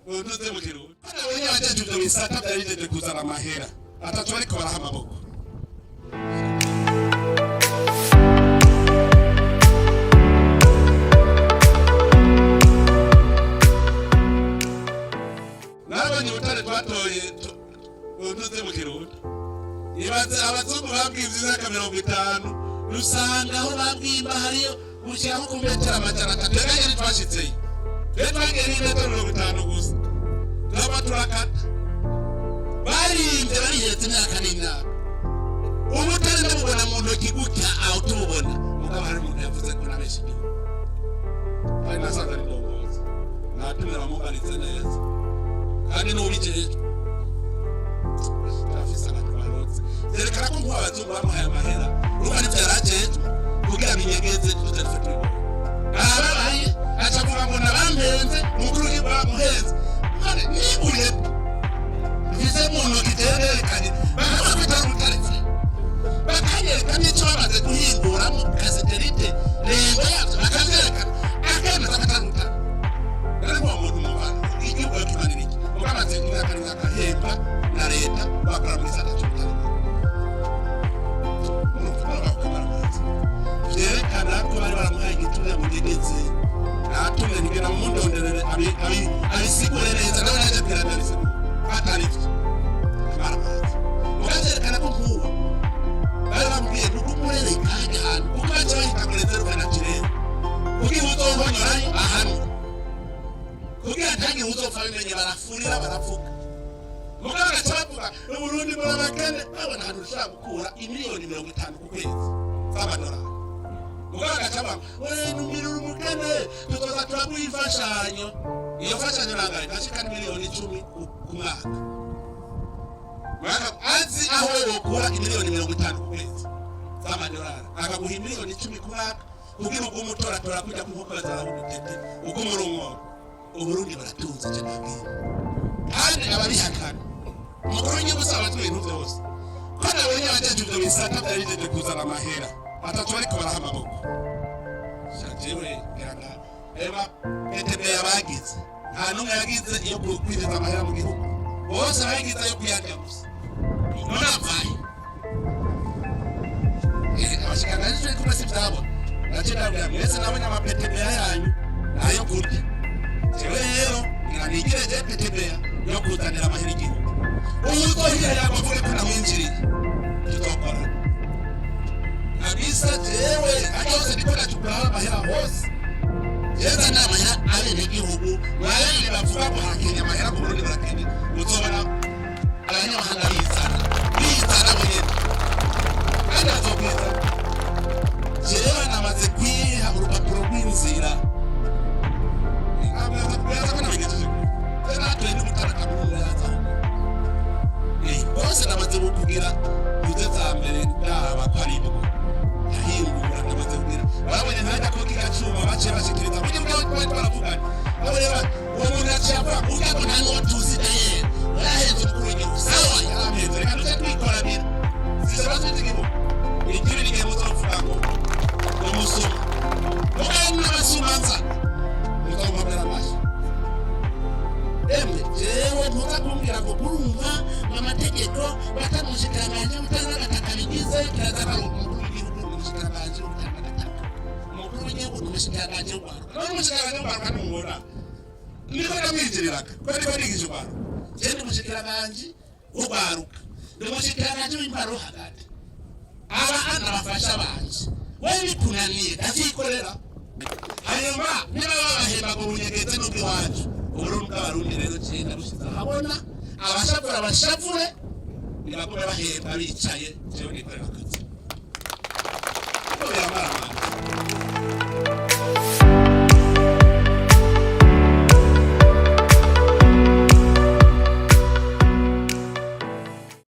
unuze mu kirundi wenye wajeje ibyo bisata byari bijeje kuzana amahera atatu ariko baraha amaboko nabonye ubutare twatoye unuze mu kirundi ibaze abazungu babwiza imyaka 50 rusanga aho babwimba hariyo gushyiraho ku metero amajana 3 rero twashitseyo rero twagera imetero 50 gusa turaba turakata barinze barihetse imyaka n'imyaka ubutare ndabubona mu ntoki gutya aho tububona mugabo hari umuntu yavuze ko nabeshi igihugu ari nasaga ari ndongozi natumira bamugaritse neza kandi n'ubijeje zerekana ko nk'ubu abazungu bamuhaye amahera urumva n'ibyo yarajejwe kugira binyegeze tutarifatira ababaye aca kuvuga ngo nabampenze umukuru w'igihugu bamuhenze none nibuye bize mu ntoki byerekanye bakavuga ko atari umutaretse bakanyereka n'icyo bamaze guhinduramo kaseterite reba yabyo bakavyerekana akemeza ko atari umutare rero uwo muntu muvana igihugu yakimanira iki ubwo amaze imyaka n'imyaka ahemba na leta bakora muri gisata cy'ubutare vyerekana ko bari baramuhaye igituza ngo ngegeze natumye nigera mu ndonderere abisigure neza nawe naje bwira ndabisigura atari ivyo baramaze ukazerekana ko nkuba bari bambwiye nuko umurere kandi ahantu kuko baca bahita muri zeru na kirere kugira uzohonyorayo ahantu kugira ntange uzopfa bimenye barafurira baravuga mugabo gaca bavuga uburundi muri abakene babona ahantu ushobora gukura imiliyoni 50 ku kwezi z'amadolari mugabo gaca bavuga numira umukene tuzoza turaguha imfashanyo iyo mfashanyo nangaye gashika miliyoni 10 ku mwaka azi aho wokura imiliyoni 50 ku kwezi z'amadolari akaguha imiliyoni 10 ku mwaka kugira ngo umutora kujya ku nkokora zawe ubutete uko umurungo uburundi baratunze cyane kandi ababihakana umukuru w'igihugu usaba ibintu byose ko nabonye abajeje ibyo bisata byari bijeje kuzana amahera atatu ariko baraha amaboko shajewe ganga eba PTB yabagize nta n'umwe yagize iyo kwinjiza amahera mu gihugu bose bagize ayo kuyarya gusa none abaye abashikanganje kuri se byabo ndacira mwese nabonye ama PTB yanyu nayo kurya jewe rero ngiranigire PTB yo kuzanira amahera igihugu uzohira yabavuye ko namwinjiriye tutokora abisa jewe akose ndikora tukura amahera hose yeza n'amahera abene igihugu mwari bavuga ko hakenya amahera mu Burundi barakenya uzobona abanyamahanga bizana bonyene kandi azobwiza jewe namaze kwiha urupapuro rw'inzira bose namaze kugira kugeza mbere ndaba kwaribo yahingura namaze kugira babonye ntajya ko kigacuma bace bashikiriza muri bwo baravugana bareba uwo muntu acyapa ugago nta notuzi daye yaraheze umukuru w'igihugu sawa yarameze reka tujye twikorabira zisabazo z'igihugu ikiri nige muzovuga ngo umusuma mugani n'abasumanza muzomubera amashi jewe ntuza kumbwira ngo kurumva amategeko batamushikiranganje utazagatabigize kirazana umukuru w'igihugu n'umushikiranganje utazagatabigize umukuru w'igihugu n'umushikiranganje w'Rwanda n'umushikiranganje w'Rwanda n'umubona niko ndamwinjiriraga kwari barigije Rwanda je n'umushikiranganje w'Rwaruka n'umushikiranganje w'imbaro hagati aba ana bafasha banje wewe bikunaniye ndazikorera hanyuma niba babahemba ngo bunyegeze n'ubwiwacu uburundi bw'abarundi rero cyenda rushize ahabona abashavura bashavure nibagome bahemba bicaye jewe nikorera akazi ko biramara